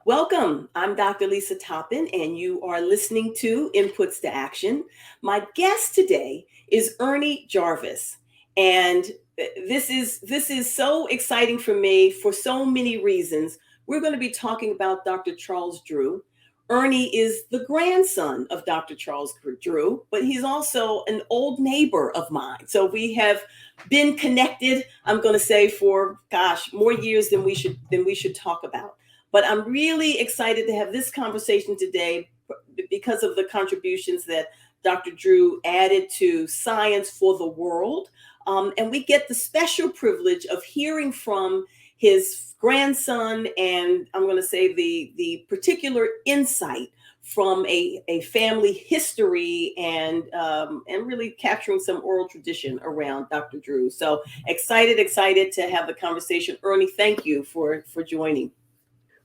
Welcome. I'm Dr. Lisa Toppin, and you are listening to Inputs to Action. My guest today is Ernie Jarvis, and this is so exciting for me for so many reasons. We're going to be talking about Dr. Charles Drew. Ernie is the grandson of Dr. Charles Drew, but he's also an old neighbor of mine. So we have been connected. I'm going to say for more years than we should talk about. But I'm really excited to have this conversation today because of the contributions that Dr. Drew added to science for the world. And we get the special privilege of hearing from his grandson, and I'm going to say the particular insight from a family history and really capturing some oral tradition around Dr. Drew. So excited to have the conversation. Ernie, thank you for joining.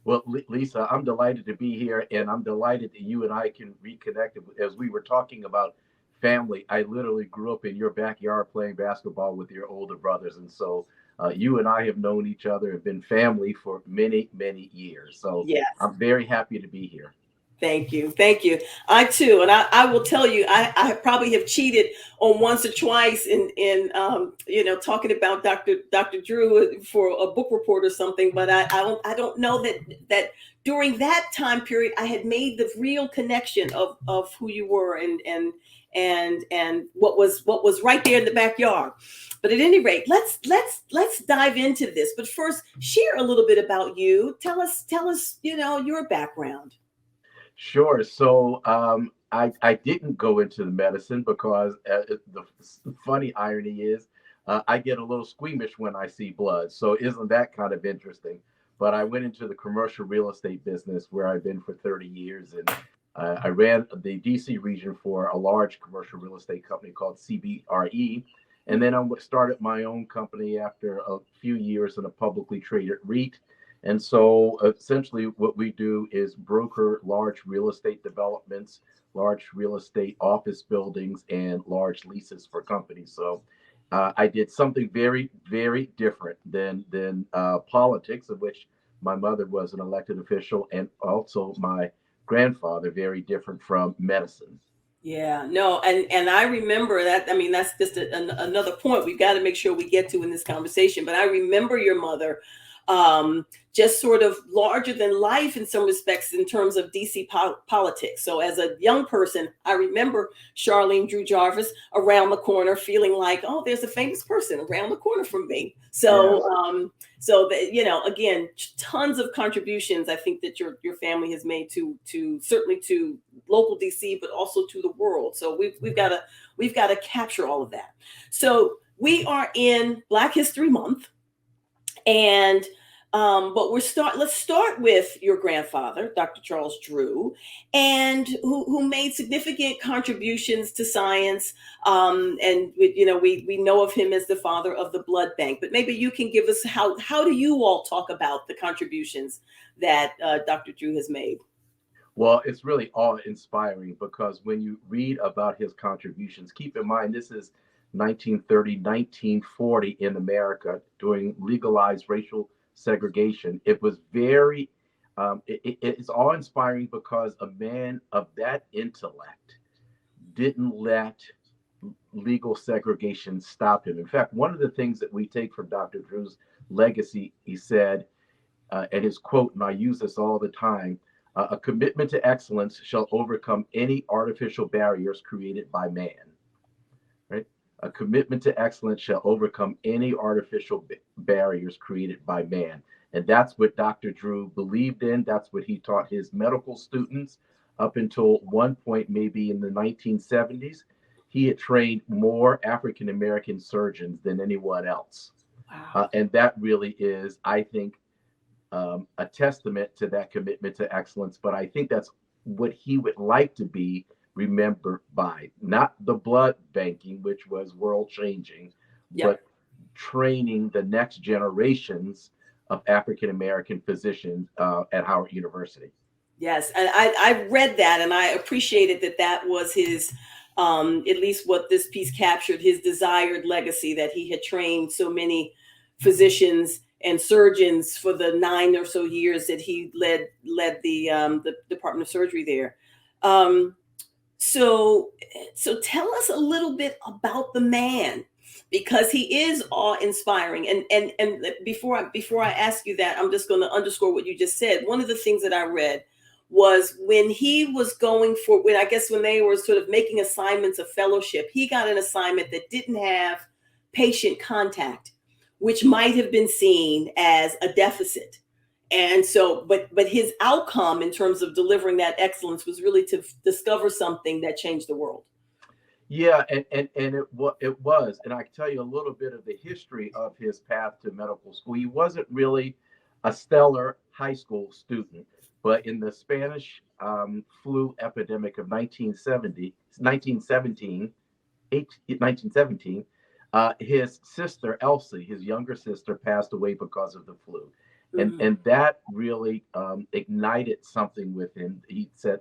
Well, Lisa, I'm delighted to be here, and I'm delighted that you and I can reconnect. As we were talking about family, I literally grew up in your backyard playing basketball with your older brothers, and so you and I have known each other, have been family for many, many years. So Yes. I'm very happy to be here. Thank you. Thank you. I too, and I will tell you, I probably have cheated on once or twice in talking about Dr. Drew for a book report or something, but I don't know that during that time period I had made the real connection of who you were and what was right there in the backyard. But at any rate, let's dive into this. But first, share a little bit about you. Tell us your background. Sure. So I didn't go into the medicine because the funny irony is I get a little squeamish when I see blood. So isn't that kind of interesting? But I went into the commercial real estate business where I've been for 30 years. And I ran the DC region for a large commercial real estate company called CBRE. And then I started my own company after a few years in a publicly traded REIT. And so essentially, what we do is broker large real estate developments, large real estate office buildings, and large leases for companies. So I did something very, very different than politics, of which my mother was an elected official, and also my grandfather, very different from medicine. Yeah, no, and I remember that. I mean, that's just another point we've got to make sure we get to in this conversation. But I remember your mother, just sort of larger than life in some respects in terms of DC politics. So as a young person, I remember Charlene Drew Jarvis around the corner, feeling like, oh, there's a famous person around the corner from me. So, Yes. so that again, tons of contributions I think that your family has made to certainly to local DC, but also to the world. So we've got to capture all of that. So we are in Black History Month, and but let's start with your grandfather, Dr. Charles Drew, and who made significant contributions to science. And we know of him as the father of the blood bank. But maybe you can give us how do you all talk about the contributions that Dr. Drew has made? Well, it's really awe inspiring because when you read about his contributions, keep in mind this is 1930, 1940 in America during legalized racial segregation. It was it's awe inspiring because a man of that intellect didn't let legal segregation stop him. In fact, one of the things that we take from Dr. Drew's legacy, he said, and his quote, and I use this all the time, a commitment to excellence shall overcome any artificial barriers created by man. Right? A commitment to excellence shall overcome any artificial barriers created by man. And that's what Dr. Drew believed in. That's what he taught his medical students up until one point, maybe in the 1970s. He had trained more African American surgeons than anyone else. Wow. And that really is, I think, a testament to that commitment to excellence. But I think that's what he would like to be remembered by, not the blood banking, which was world changing, Yep. but training the next generations of African American physicians at Howard University. Yes, and I read that, and I appreciated that was his, at least what this piece captured, his desired legacy, that he had trained so many physicians and surgeons for the 9 or so years that he led the Department of Surgery there. Um, so so tell us a little bit about the man, because he is awe-inspiring. And before I ask you that, I'm just going to underscore what you just said. One of the things that I read was when he was going for, when I guess when they were sort of making assignments of fellowship, he got an assignment that didn't have patient contact, which might have been seen as a deficit. And so, but his outcome in terms of delivering that excellence was really to discover something that changed the world. Yeah, and it was, and I can tell you a little bit of the history of his path to medical school. He wasn't really a stellar high school student, but in the Spanish flu epidemic of 1917, his sister Elsie, his younger sister, passed away because of the flu, Mm-hmm. and that really ignited something within. He said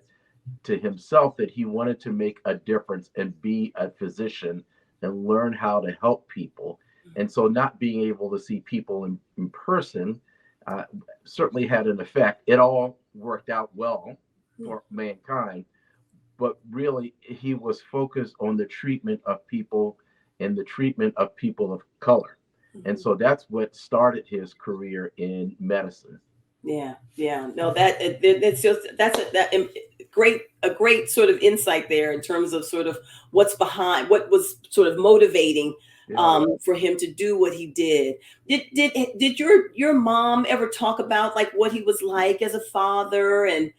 to himself that he wanted to make a difference and be a physician and learn how to help people. And so, not being able to see people in person uh, certainly had an effect. It all worked out well for mankind, but really, he was focused on the treatment of people and the treatment of people of color. And Mm-hmm. so, that's what started his career in medicine. Yeah, yeah. No, that's just great, a great sort of insight there in terms of sort of what's behind, what was sort of motivating Yeah. for him to do what he did. Did your mom ever talk about like what he was like as a father, and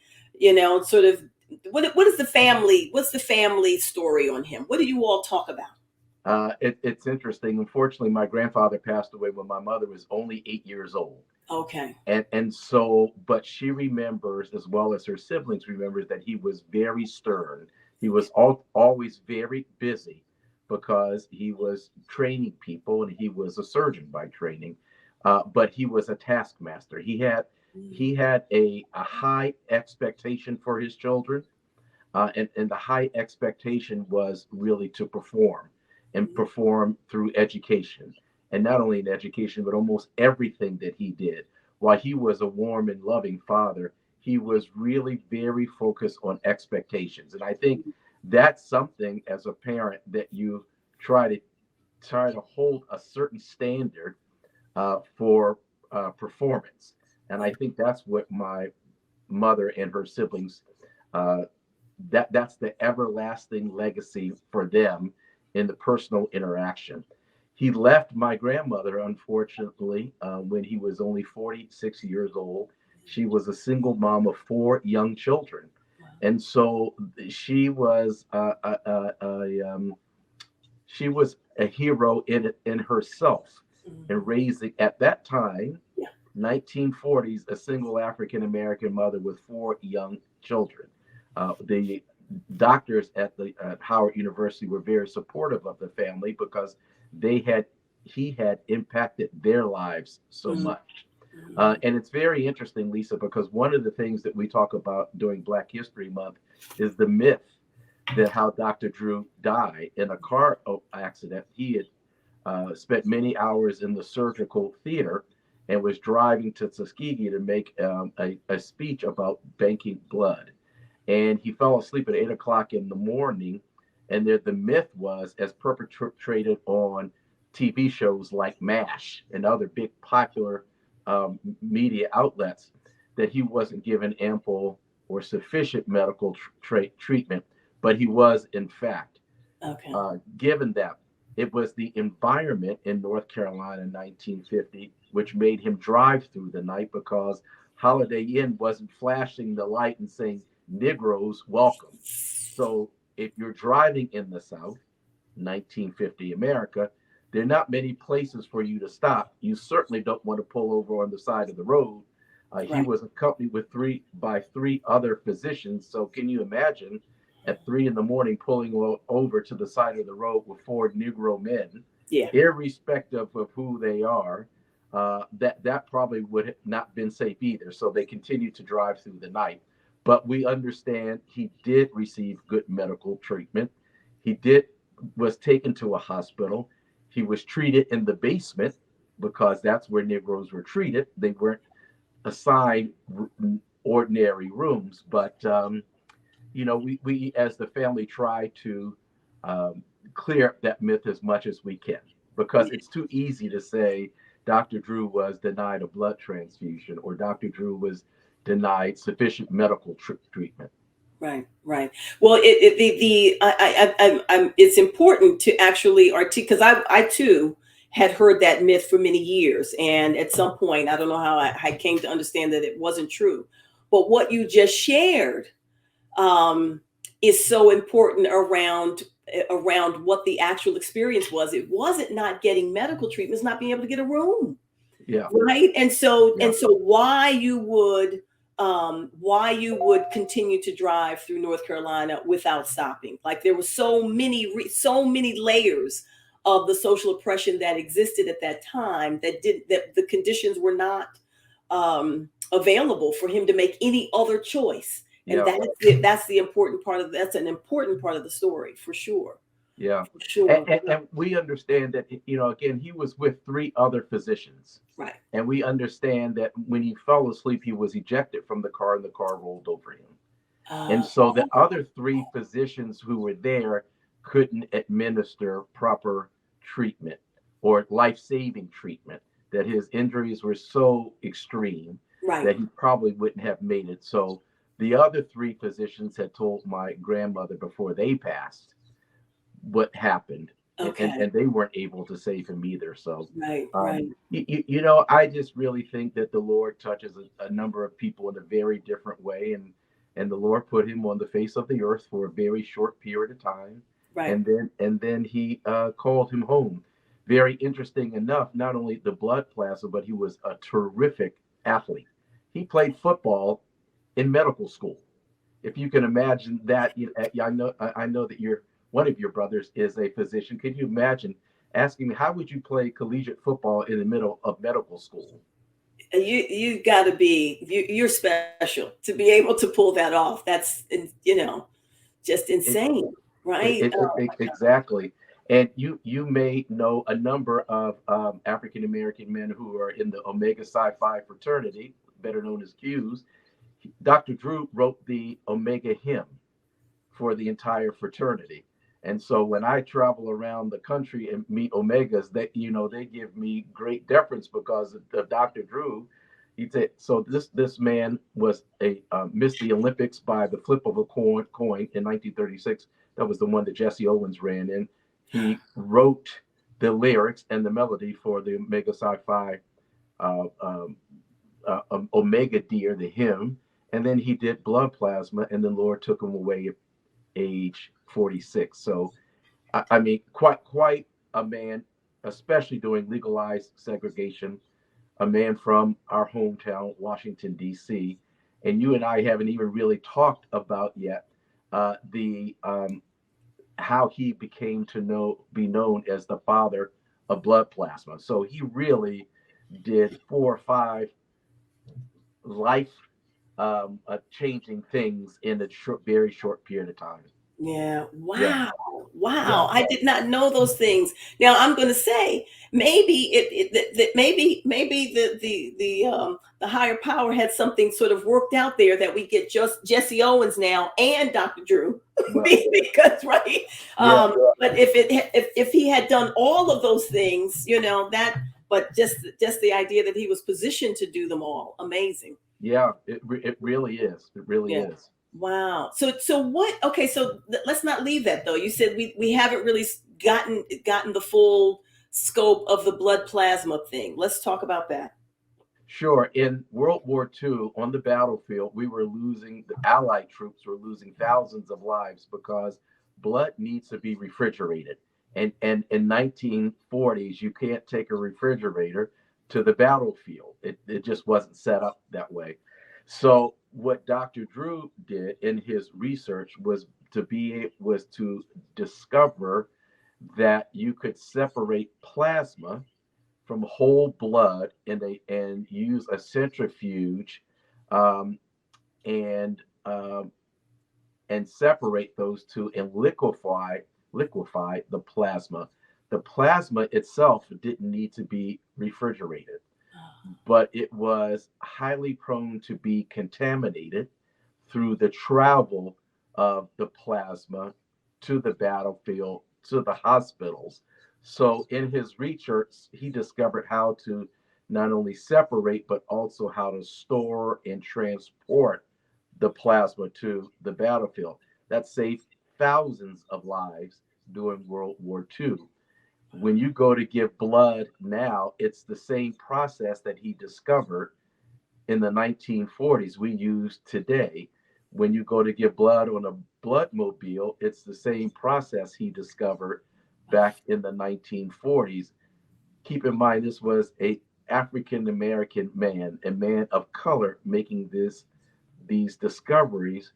sort of what is the family, what's the family story on him? What do you all talk about? It's interesting. Unfortunately, my grandfather passed away when my mother was only 8 years old. Okay. And so, but she remembers, as well as her siblings remembers, that he was very stern. He was always very busy because he was training people and he was a surgeon by training. But he was a taskmaster. He had a high expectation for his children, and the high expectation was really to perform and Mhm. perform through education. And not only in education, but almost everything that he did. While he was a warm and loving father, he was really very focused on expectations. And I think that's something as a parent that you try to hold a certain standard for performance. And I Right. think that's what my mother and her siblings uh, that's the everlasting legacy for them in the personal interaction. He left my grandmother, unfortunately, when he was only 46 years old. She was a single mom of four young children. Wow. And so she was she was a hero in herself in Mhm. raising at that time Yeah. 1940s, a single African American mother with four young children. The doctors at Howard University were very supportive of the family because they had he had impacted their lives so Mhm. much. Mhm. And it's very interesting, Lisa, because one of the things that we talk about during Black History Month is the myth that how Dr. Drew died in a car accident. He had spent many hours in the surgical theater and was driving to Tuskegee to make a speech about banking blood. And he fell asleep at 8 o'clock in the morning. And the myth was, as perpetrated on TV shows like MASH and other big popular media outlets, that he wasn't given ample or sufficient medical treatment, but he was, in fact, Okay. given that. It was the environment in North Carolina in 1950 which made him drive through the night because Holiday Inn wasn't flashing the light and saying, Negroes welcome. So if you're driving in the South, 1950 America, there are not many places for you to stop. You certainly don't want to pull over on the side of the road. He Right. was accompanied with three other physicians. So can you imagine at 3 in the morning pulling over to the side of the road with four Negro men, Yeah. irrespective of who they are? That probably would have not been safe either. So they continued to drive through the night. But we understand he did receive good medical treatment. He did was taken to a hospital. He was treated in the basement because that's where Negroes were treated. They weren't assigned ordinary rooms, but we as the family try to um, clear up that myth as much as we can, because it's too easy to say Dr. Drew was denied a blood transfusion or Dr. Drew was denied sufficient medical treatment. Right, right. Well, it's important to actually articulate, because I too had heard that myth for many years, and at some point, I don't know how I came to understand that it wasn't true. But what you just shared um, is so important around what the actual experience was. It wasn't not getting medical treatment; it's not being able to get a room, Yeah, right? And so yeah, why you would continue to drive through North Carolina without stopping. Like there were so many layers of the social oppression that existed at that time that the conditions were not available for him to make any other choice. And yeah. that's an important part of the story, for sure. Yeah. For And, sure. and, and we understand that, again, he was with three other physicians. Right. And we understand that when he fell asleep, he was ejected from the car and the car rolled over him. And Uh, so the other three physicians who were there couldn't administer proper treatment or life saving treatment, that his injuries were so extreme right. that he probably wouldn't have made it. So the other three physicians had told my grandmother before they passed what happened, Okay. and they weren't able to save him either. So Right. Right. I just really think that the Lord touches a number of people in a very different way, and the Lord put him on the face of the earth for a very short period of time, Right. and then he called him home. Very interesting enough, not only the blood plasma, but he was a terrific athlete. He played football in medical school, if you can imagine that. I know that one of your brothers is a physician. Could you imagine asking me how would you play collegiate football in the middle of medical school? You got to be you're special to be able to pull that off. That's just It, insane, right? exactly. And you may know a number of African American men who are in the Omega Psi Phi fraternity, better known as Qs. Dr. Drew wrote the Omega hymn for the entire fraternity. And so when I travel around the country and meet Omegas, they give me great deference because of Dr. Drew. He said, so this man was a missed the Olympics by the flip of a coin in 1936. That was the one that Jesse Owens ran in. He wrote the lyrics and the melody for the Omega Psi Phi uh, um, Omega Deer, the hymn, and then he did Blood Plasma, and then Lord took him away age 46. So, I mean, quite a man, especially during legalized segregation, a man from our hometown, Washington, D.C. And you and I haven't even really talked about yet the how he became to be known as the father of blood plasma. So he really did 4 or 5 life changing things in a very short period of time. Yeah. Yeah, Wow. yeah. Wow. I did not know those things. Now I'm going to say maybe maybe the higher power had something sort of worked out there that we get just Jesse Owens now and Dr. Drew Well, because right. yeah, But if he had done all of those things, that. But just the idea that he was positioned to do them all, amazing. yeah. It really is. It really Yeah. is. Wow. So what? Okay. So let's not leave that though. You said we haven't really gotten the full scope of the blood plasma thing. Let's talk about that. Sure. In World War II, on the battlefield, the Allied troops were losing thousands of lives because blood needs to be refrigerated. And in 1940s, you can't take a refrigerator to the battlefield. It just wasn't set up that way. So what Dr. Drew did in his research was to discover that you could separate plasma from whole blood and use a centrifuge um, and um, and separate those two and liquefy the plasma. The plasma itself didn't need to be refrigerated, but it was highly prone to be contaminated through the travel of the plasma to the battlefield, to the hospitals. So, in his research, he discovered how to not only separate, but also how to store and transport the plasma to the battlefield. That saved thousands of lives during World War II. When you go to give blood now, it's the same process that he discovered in the 1940s we use today. When you go to give blood on a blood mobile, it's the same process he discovered back in the 1940s. Keep in mind, this was a African American man, a man of color, making these discoveries.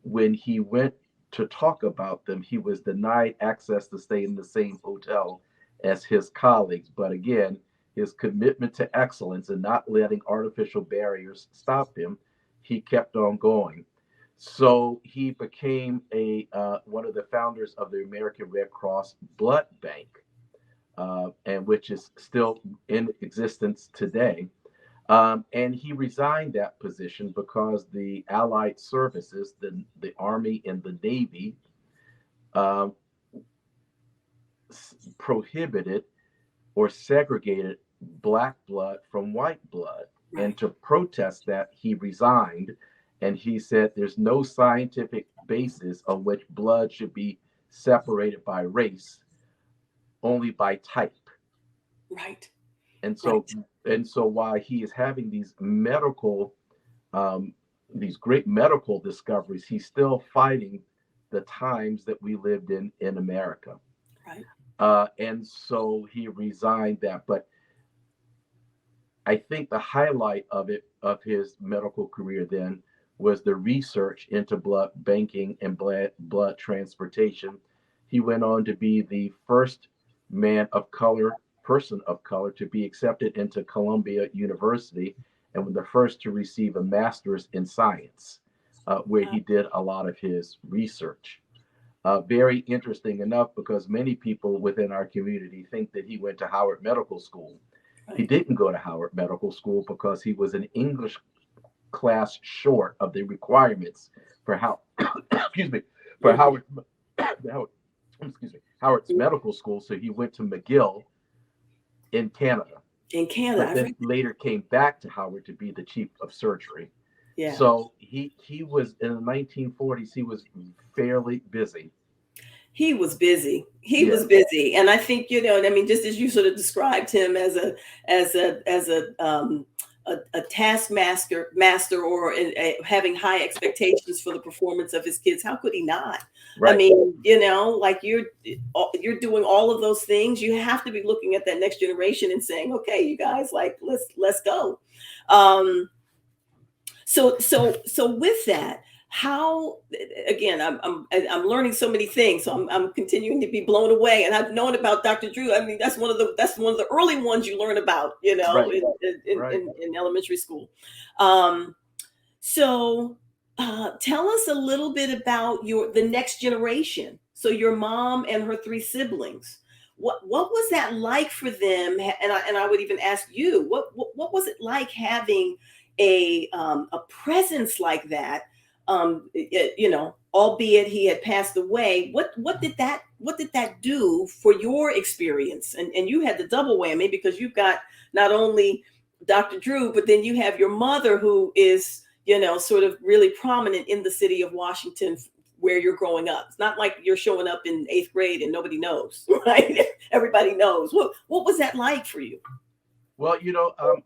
When he went to talk about them, he was denied access to stay in the same hotel as his colleagues. But again, his commitment to excellence and not letting artificial barriers stop him, he kept on going. So he became a one of the founders of the American Red Cross Blood Bank, and which is still in existence today. And he resigned that position because the Allied services, the Army and the Navy, um, prohibited or segregated black blood from white blood. And Right. to protest that, he resigned. And he said there's no scientific basis on which blood should be separated by race, only by type. Right. And so, Right. while he is having um, these great medical discoveries, he's still fighting the times that we lived in America. Right. And so he resigned that. But I think the highlight of his medical career then was the research into blood banking and blood transportation. He went on to be the first man of color, person of color, to be accepted into Columbia University and was the first to receive a master's in science, where he did a lot of his research. Very interesting enough because many people within our community think that he went to Howard Medical School. He Right. didn't go to Howard Medical School because he was an English class short of the requirements for how excuse me for Mhm. Howard excuse me Howard's medical school. So he went to McGill in Canada, In Canada, but I've then read. later came back to Howard to be the chief of surgery. Yeah. So he was in the 1940s. He was fairly busy. He was busy. He was Yes, busy, and I think I mean, just as you sort of described him as a taskmaster or having high expectations for the performance of his kids. How could he not? I right. mean, like you're doing all of those things. You have to be looking at that next generation and saying, okay, you guys, like let's go. Um, so with that, how again, I'm learning so many things, so I'm continuing to be blown away. And I've known about Dr. Drew. I mean, that's one of the early ones you learn about, Right, right. in elementary school. Um, so tell us a little bit about the next generation. So your mom and her three siblings. What was that like for them? And I would even ask you, what was it like having a presence like that? Albeit he had passed away. What did that do for your experience? And you had the double whammy because you've got not only Dr. Drew, but then you have your mother who is sort of really prominent in the city of Washington where you're growing up. It's not like you're showing up in eighth grade and nobody knows, right? Everybody knows. What was that like for you? Well,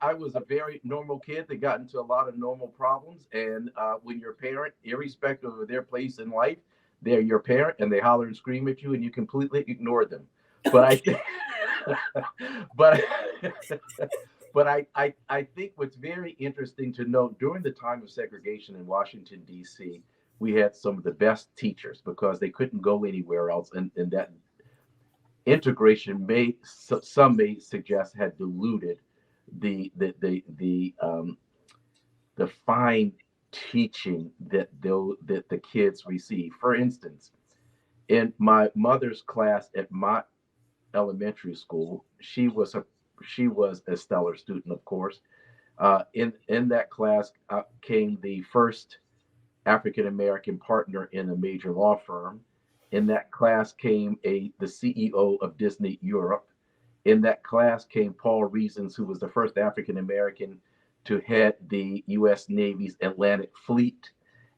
I was a very normal kid that got into a lot of normal problems. And when your parent, irrespective of their place in life, they're your parent and they holler and scream at you and you completely ignore them. But I Okay. think, but, I think what's very interesting to note during the time of segregation in Washington, D.C., we had some of the best teachers because they couldn't go anywhere else. And that integration some may suggest had diluted the fine teaching that the kids receive. For instance, in my mother's class at elementary school. She was a stellar student, of course. In that class came the first African American partner in a major law firm. In that class came the CEO of Disney Europe. In that class came Paul Reasons, who was the first African American to head the U.S. Navy's Atlantic Fleet.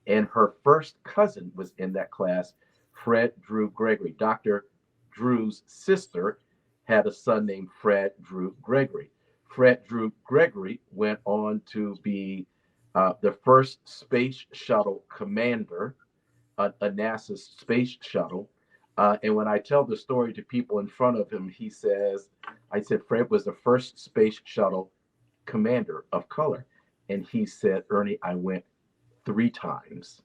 And her first cousin was in that class, Fred Drew Gregory. Dr. Drew's sister had a son named Fred Drew Gregory. Fred Drew Gregory went on to be the first space shuttle commander, a NASA space shuttle. And when I tell the story to people in front of him, I said, Fred was the first space shuttle commander of color. And he said, Ernie, I went 3 times.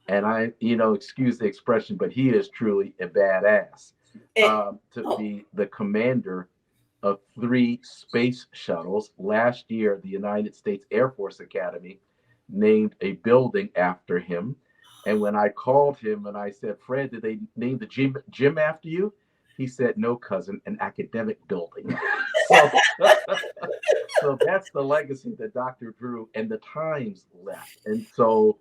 And excuse the expression, but he is truly a badass And, to oh, be the commander of 3 space shuttles. Last year, the United States Air Force Academy named a building after him. And when I called him and I said, Fred, did they name the gym after you? He said, no, cousin, an academic building. so, so that's the legacy that Dr. Drew and the Times left. And so,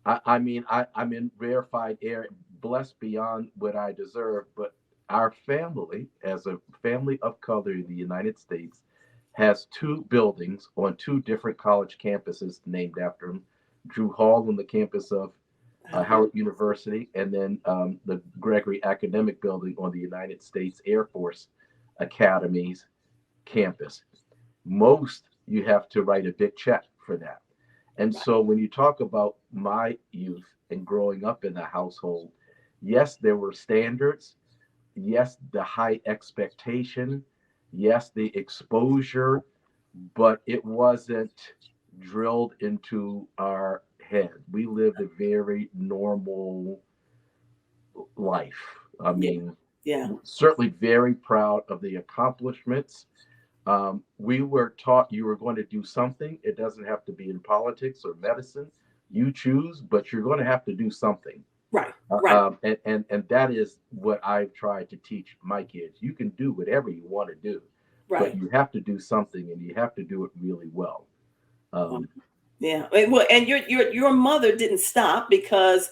I'm in rarefied air, blessed beyond what I deserve. But our family, as a family of color in the United States, has 2 buildings on 2 different college campuses named after him. Drew Hall on the campus of Howard University, and then the Gregory Academic Building on the United States Air Force Academy's campus. Most you have to write a big check for that. And so when you talk about my youth and growing up in the household, yes, there were standards. Yes, the high expectation. Yes, the exposure, but it wasn't drilled into our head. We lived a very normal life. I yeah, mean, yeah, certainly very proud of the accomplishments. We were taught you were going to do something. It doesn't have to be in politics or medicine. You choose, but you're going to have to do something. right, right, And that is what I've tried to teach my kids. You can do whatever you want to do, but right. you have to do something, and you have to do it really well. Wow. Um, Yeah. Well, and your mother didn't stop because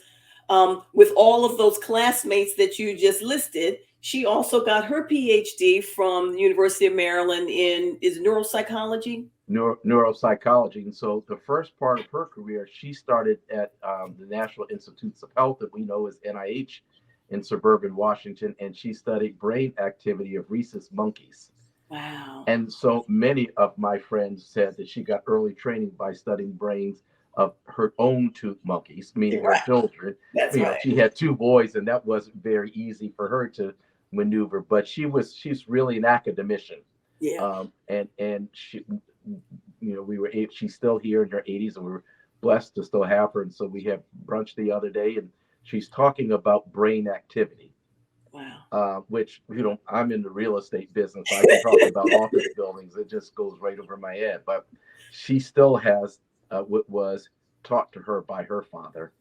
with all of those classmates that you just listed, she also got her PhD from the University of Maryland in is neuropsychology. Neuropsychology. And so the first part of her career, she started at the National Institutes of Health, that we know as NIH, in suburban Washington, and she studied brain activity of rhesus monkeys. Wow. And so many of my friends said that she got early training by studying brains of her own 2 monkeys, meaning her Right. children. That's You know, right. she had 2 boys, and that wasn't very easy for her to maneuver. But she's really an academician, Yeah. and she, she's still here in her 80s, and we're blessed to still have her. And so we had brunch the other day, and she's talking about brain activity, Wow. which I'm in the real estate business. I can talk about office buildings. It just goes right over my head. But she still has what was taught to her by her father: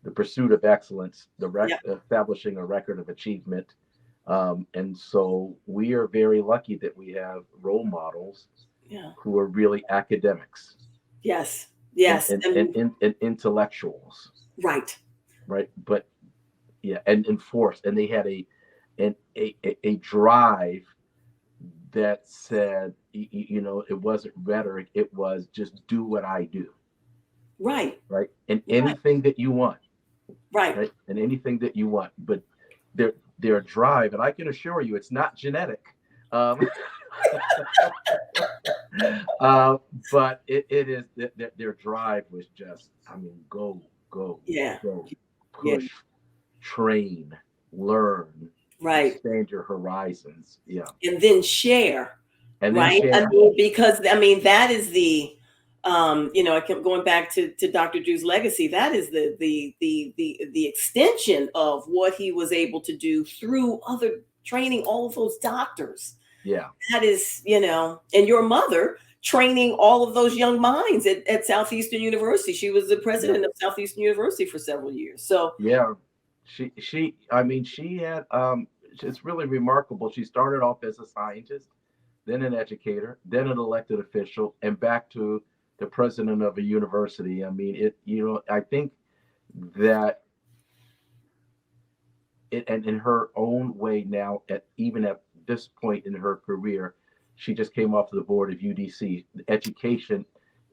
the pursuit of excellence, Yeah. establishing a record of achievement. And so we are very lucky that we have role models Yeah. who are really academics Yes. and, Yes. and, and, and intellectuals, Right. right? But yeah, and enforced, and they had a drive that said, it wasn't rhetoric, it was just do what I do, Right. right? And Right. anything that you want, Right. right? And anything that you want, but their drive, and I can assure you, it's not genetic. Um, uh, but it is their drive was just, I mean, go, go, Yeah. go, Yeah. push, train, learn, Right. expand your horizons. Yeah. And then share. And then Right. I share. mean, because I mean, that is the, I kept going back to Dr. Drew's legacy. That is the extension of what he was able to do through other training all of those doctors. Yeah. That is, and your mother training all of those young minds at Southeastern University. She was the Yeah. president of Southeastern University for several years. So Yeah. She, I mean, she had, it's really remarkable. She started off as a scientist, then an educator, then an elected official, and back to the president of a university. I mean, I think that and in her own way now, even at this point in her career, she just came off the board of UDC. Education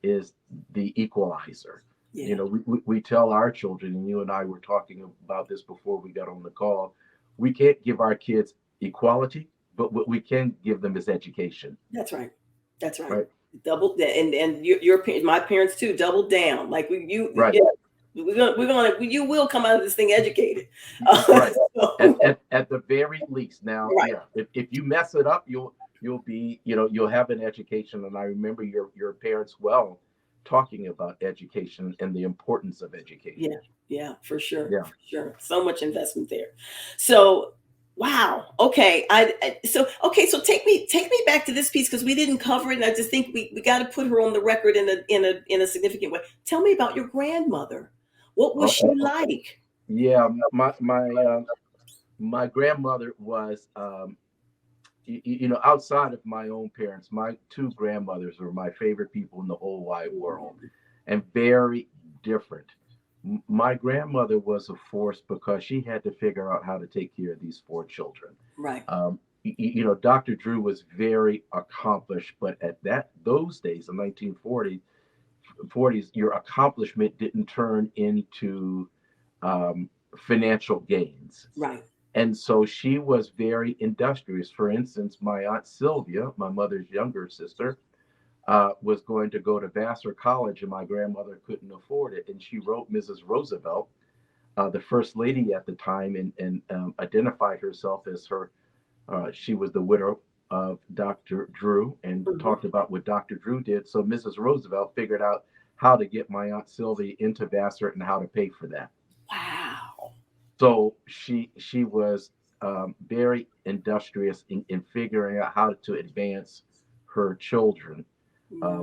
is the equalizer. Yeah. We tell our children, and you and I were talking about this before we got on the call, we can't give our kids equality, but what we can give them is education. That's right. That's right. Right. Double and my parents too doubled down. Like Right. yeah, you will come out of this thing educated. Right. So, At the very least. Now, right. yeah, if you mess it up, you'll be, you'll have an education. And I remember your parents well talking about education and the importance of education. Yeah. Yeah. For sure. Yeah. For sure. So much investment there. So. Wow. Okay. So take me back to this piece because we didn't cover it, and I just think we got to put her on the record in a significant way. Tell me about your grandmother. What was she like? Yeah. My grandmother was, outside of my own parents, my two grandmothers were my favorite people in the whole wide world, and very different. My grandmother was a force because she had to figure out how to take care of these four children. Right. Dr. Drew was very accomplished, but at those days, the 1940s, your accomplishment didn't turn into financial gains. Right. And so she was very industrious. For instance, my Aunt Sylvia, my mother's younger sister, was going to go to Vassar College, and my grandmother couldn't afford it. And she wrote Mrs. Roosevelt, the first lady at the time, and identified herself as her. She was the widow of Dr. Drew, and talked about what Dr. Drew did. So Mrs. Roosevelt figured out how to get my Aunt Sylvia into Vassar and how to pay for that. Wow. So she was very industrious in figuring out how to advance her children,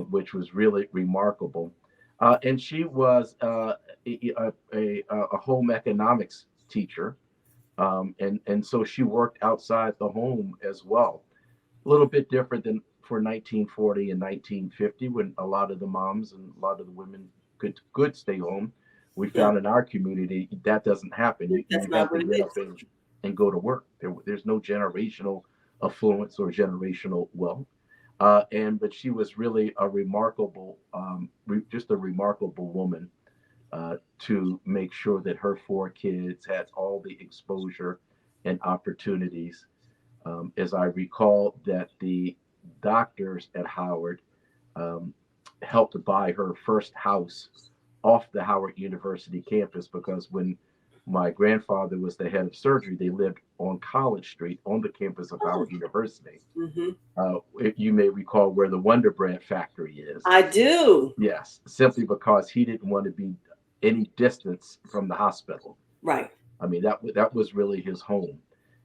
which was really remarkable. And she was a home economics teacher, and so she worked outside the home as well. A little bit different than for 1940 and 1950, when a lot of the moms and a lot of the women could stay home. We found in our community that doesn't happen. That's You not have to what it get up is. and go to work. There's no generational affluence or generational wealth. But she was really a remarkable, just a remarkable woman, to make sure that her four kids had all the exposure and opportunities. As I recall, that the doctors at Howard um, helped buy her first house off the Howard University campus, because when my grandfather was the head of surgery, they lived on College Street on the campus of Howard University. If you may recall where the Wonder Bread factory is. I do. Yes, simply because he didn't want to be any distance from the hospital. Right. I mean, that was really his home.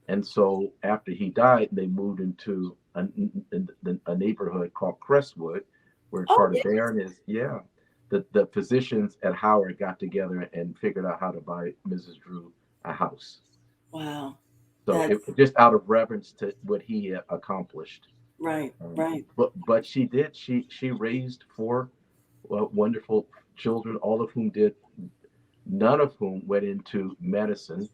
And so after he died, they moved into a neighborhood called Crestwood, where part of Barron is. Yeah, the physicians at Howard got together and figured out how to buy Mrs. Drew a house. Wow. So just out of reverence to what he had accomplished. Right. Right. But she did. She raised four wonderful children, all of whom did. None of whom went into medicine,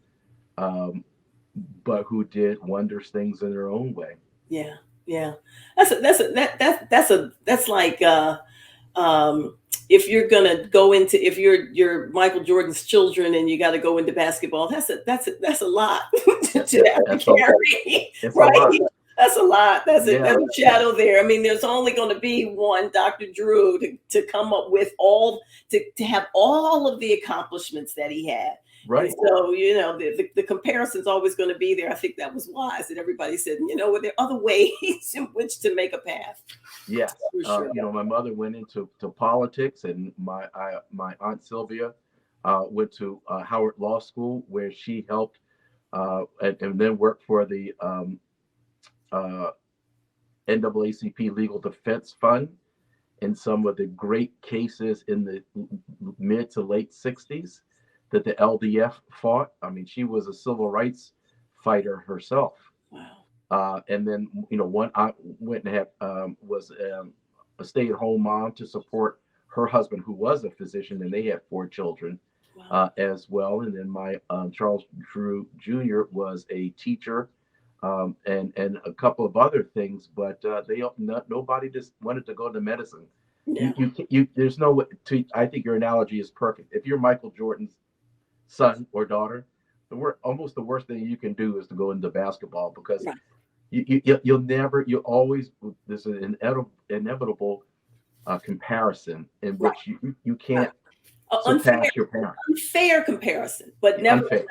but who did wondrous things in their own way. Yeah. Yeah. That's like if you're gonna go into, if you're Michael Jordan's children and you got to go into basketball, that's a lot to have to carry, right? That's a lot. That's a shadow there. I mean, there's only going to be one Dr. Drew to come up with to have all of the accomplishments that he had. Right. And so, the comparison's always going to be there. I think that was wise that everybody said, well, there are other ways in which to make a path. Yes. Sure. My mother went into politics, and my Aunt Sylvia went to Howard Law School, where she helped and then worked for the NAACP Legal Defense Fund in some of the great cases in the mid to late 60s that the LDF fought. I mean, she was a civil rights fighter herself. Wow. And then, one aunt went and had was a stay-at-home mom to support her husband, who was a physician, and they had four children Wow. as well. And then my Charles Drew Jr. was a teacher, and a couple of other things, but nobody just wanted to go to medicine. Yeah. There's no way to. I think your analogy is perfect. If you're Michael Jordan's son or daughter, almost the worst thing you can do is to go into basketball, because Right. you'll never, you always, there's an inevitable comparison in Right. which you Right. can't Unfair, surpass your parent. unfair comparison, but nevertheless,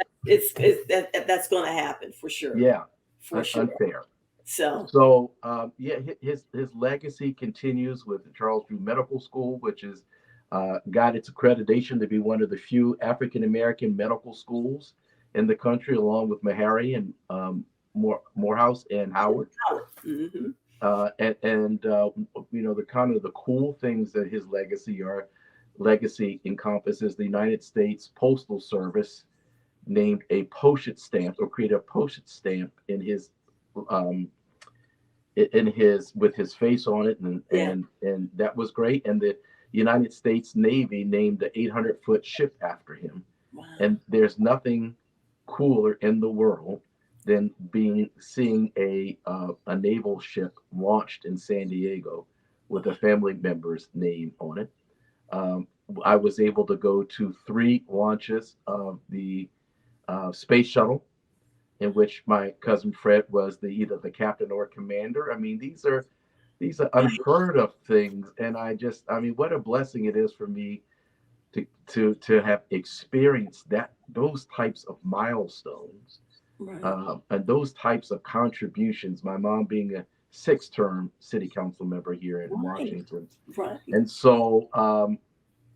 Unfair. that's going to happen for sure. Yeah, For sure. unfair. So, So yeah, his legacy continues with the Charles Drew Medical School, which is got its accreditation to be one of the few African American medical schools in the country, along with Meharry and Morehouse and Howard. mm-hmm. And the kind of the cool things that his legacy encompasses. The United States Postal Service named a postage stamp, or created a postage stamp um, in his with his face on it, and Yeah. and that was great. And the United States Navy named the 800-foot ship after him. Wow. And there's nothing cooler in the world than seeing a naval ship launched in San Diego with a family member's name on it. Um, I was able to go to 3 launches of the space shuttle, in which my cousin Fred was either the captain or commander. I mean, these are unheard of things, and I mean, what a blessing it is for me to have experienced those types of milestones, Right. and those types of contributions. My mom being a 6-term city council member here in Right. Washington, Right. and so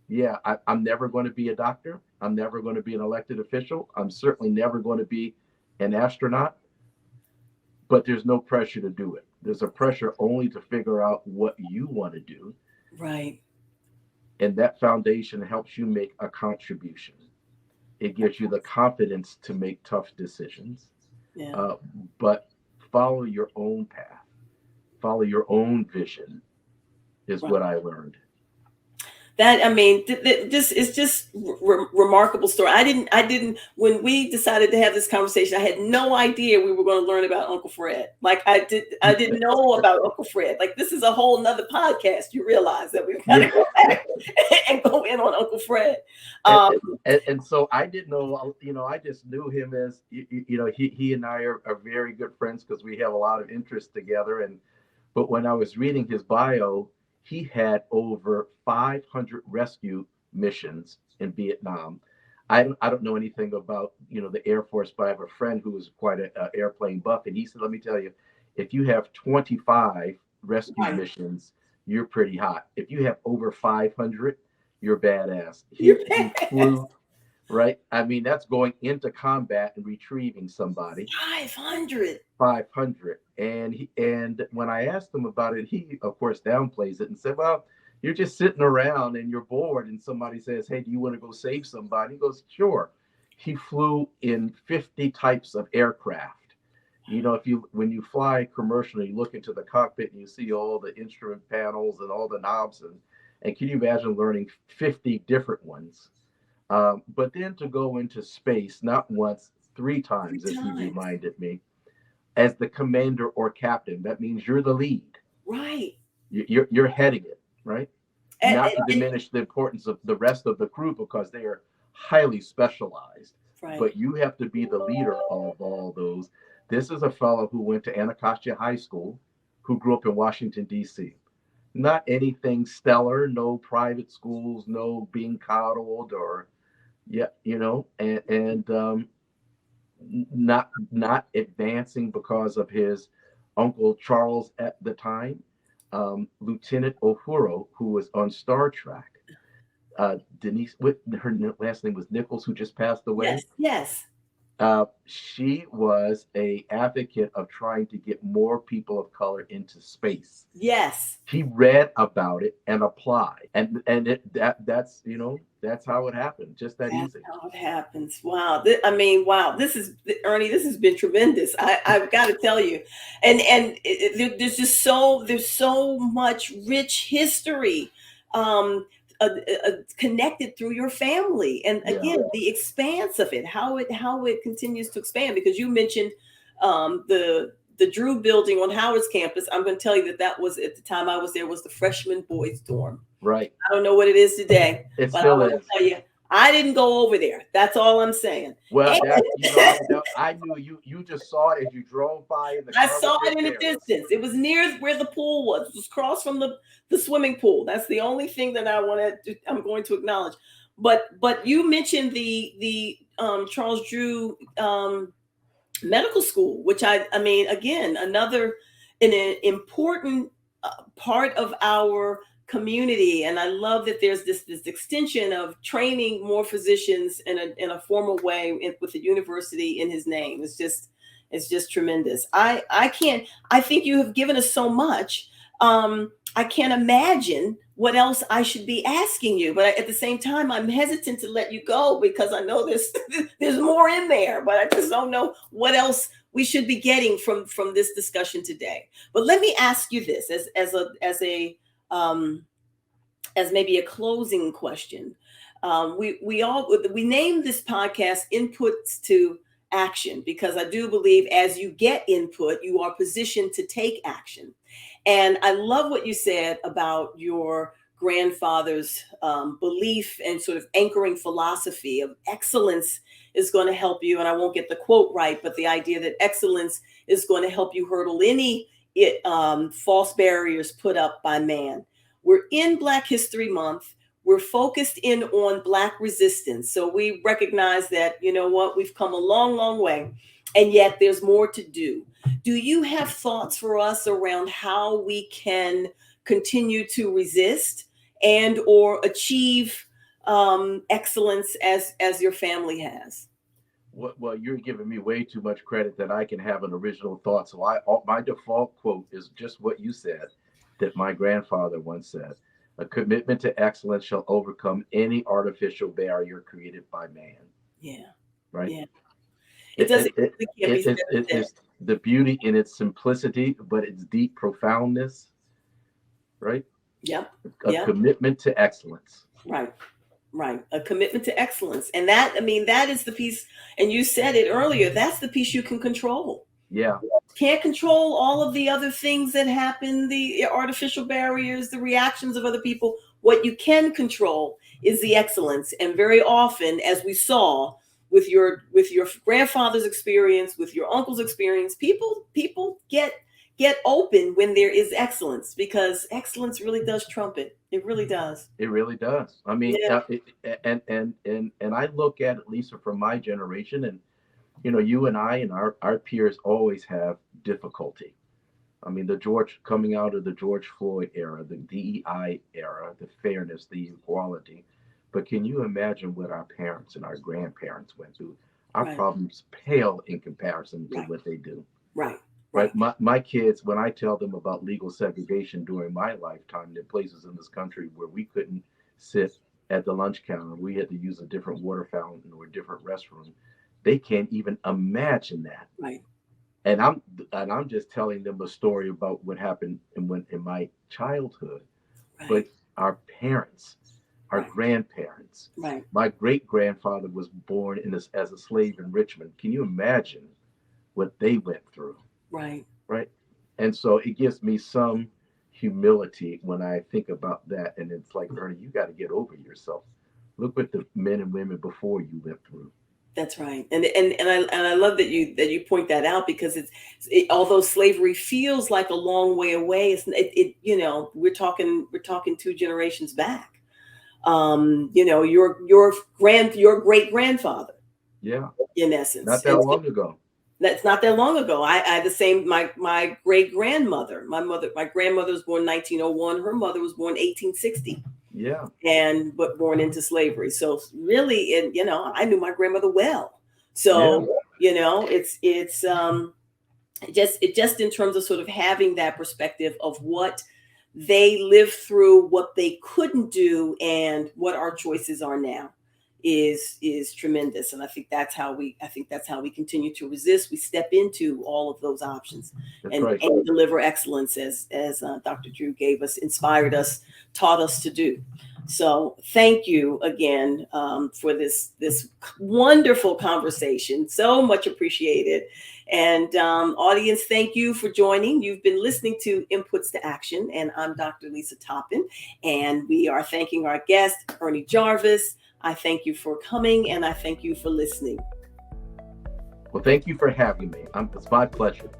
yeah, I'm never going to be a doctor. I'm never going to be an elected official. I'm certainly never going to be an astronaut. But there's no pressure to do it. There's a pressure only to figure out what you want to do, Right. and that foundation helps you make a contribution. It gives you the confidence to make tough decisions, Yeah. uh, but follow your own path, follow your own vision, is Right. what I learned. That, I mean, this is just remarkable story. I didn't when we decided to have this conversation, I had no idea we were going to learn about Uncle Fred. Like, I didn't know about Uncle Fred. Like, this is a whole nother podcast. You realize that we've got to Yeah. go back and go in on Uncle Fred. and, Um, and so I didn't know, I just knew him as, he and I are very good friends because we have a lot of interests together. But when I was reading his bio, he had over 500 rescue missions in Vietnam. I don't know anything about the Air Force, but I have a friend who is quite an airplane buff, and he said, "Let me tell you, if you have 25 rescue right. missions, you're pretty hot. If you have over 500, you're badass." You're He flew, right. I mean, that's going into combat and retrieving somebody. 500. 500. And when I asked him about it, he of course downplays it and said, "Well, you're just sitting around and you're bored, and somebody says, 'Hey, do you want to go save somebody?'" He goes, "Sure." He flew in 50 types of aircraft. If you when you fly commercially, you look into the cockpit and you see all the instrument panels and all the knobs, and can you imagine learning 50 different ones? But then to go into space not once, 3 times, Three as he times. reminded me, as the commander or captain. That means you're the lead. Right. You're heading it, right? And, Not to diminish the importance of the rest of the crew, because they are highly specialized, right. but you have to be the leader of all those. This is a fellow who went to Anacostia High School, who grew up in Washington, D.C. Not anything stellar, no private schools, no being coddled, or yeah, and not advancing because of his uncle Charles at the time, Lieutenant Uhura, who was on Star Trek. Denise, her last name was Nichols, who just passed Yes. away. Yes. She was a advocate of trying to get more people of color into space. Yes. He read about it and applied, and that's that's how it happened, just that That's easy. how it happens. Wow. I mean, wow. This is Ernie. This has been tremendous. I've got to tell you, there's just there's so much rich history, um, connected through your family, and Yeah, again, the expanse of it, how it continues to expand. Because you mentioned the Drew building on Howard's campus. I'm going to tell you that that was, at the time I was there, was the freshman boys dorm. right. I don't know what it is today, It but I still want to is. tell you, I didn't go over there. That's all I'm saying. Well, And that I knew you just saw it as you drove by in the I car with saw your it in the parents. distance. It was near where the pool was. It was across from the swimming pool. That's the only thing that I'm going to acknowledge. But you mentioned the Charles Drew medical school, which I mean, again, another an important part of our community. And I love that there's this extension of training more physicians in a formal way with the university in his name. It's just tremendous. I can't, I think you have given us so much. I can't imagine what else I should be asking you, but at the same time, I'm hesitant to let you go because I know there's more in there, but I just don't know what else we should be getting from this discussion today. But let me ask you this um, as maybe a closing question. We named this podcast "Inputs to Action" because I do believe as you get input, you are positioned to take action. And I love what you said about your grandfather's belief and sort of anchoring philosophy of excellence is going to help you. And I won't get the quote right, but the idea that excellence is going to help you hurdle any false barriers put up by man. We're in Black History Month. We're focused in on Black resistance. So we recognize that, you know what, we've come a long, long way, and yet there's more to do. Do you have thoughts for us around how we can continue to resist and or achieve excellence as your family has? Well, you're giving me way too much credit that I can have an original thought. So my default quote is just what you said, that my grandfather once said: "A commitment to excellence shall overcome any artificial barrier created by man." Yeah, Right? yeah. It It doesn't it it, it can't be it, said it, it that. is the beauty in its simplicity, but its deep profoundness. Right? Yep, A yep, commitment to excellence. right. Right. A commitment to excellence. And that, I mean, that is the piece. And you said it earlier, that's the piece you can control. Yeah, Can't control all of the other things that happen, the artificial barriers, the reactions of other people. What you can control is the excellence. And very often, as we saw with your grandfather's experience, with your uncle's experience, people get open when there is excellence because excellence really does trump it. It really does. it really does. I mean, Yeah. and I look at Lisa, from my generation, and you and I and our peers always have difficulty. I mean, the George coming out of the George Floyd era, the DEI era, the fairness, the equality. But can you imagine what our parents and our grandparents went through? Our Right. problems pale in comparison to Right. what they do. Right. Right? Right. My kids, when I tell them about legal segregation during my lifetime, there are places in this country where we couldn't sit at the lunch counter. We had to use a different water fountain or a different restroom. They can't even imagine that. Right. And I'm just telling them a story about what happened in my childhood. Right. But our parents, our Right. grandparents, Right. my great grandfather was born as a slave in Richmond. Can you imagine what they went through? Right. Right? And so it gives me some humility when I think about that. And it's like, Ernie, you got to get over yourself. Look what the men and women before you went through. That's right. And I love that you point that out because although slavery feels like a long way away, we're talking two generations back. Your great grandfather, Yeah, in essence. not And that so long ago. that's not that long ago. I the same, my great grandmother, my grandmother was born 1901. Her mother was born 1860, Yeah, and but born into slavery. So really, and I knew my grandmother well. Yeah, So, it's just in terms of sort of having that perspective of what they lived through, what they couldn't do, and what our choices are now is tremendous. And I think that's how we continue to resist. We step into all of those options that's and right. deliver excellence as Dr. Drew gave us, inspired us, taught us to do. So thank you again, for this wonderful conversation. So much appreciated. And audience, thank you for joining. You've been listening to Inputs to Action, and I'm Dr. Lisa Toppin, and we are thanking our guest, Ernie Jarvis. I thank you for coming, and I thank you for listening. Well, thank you for having me. It's my pleasure.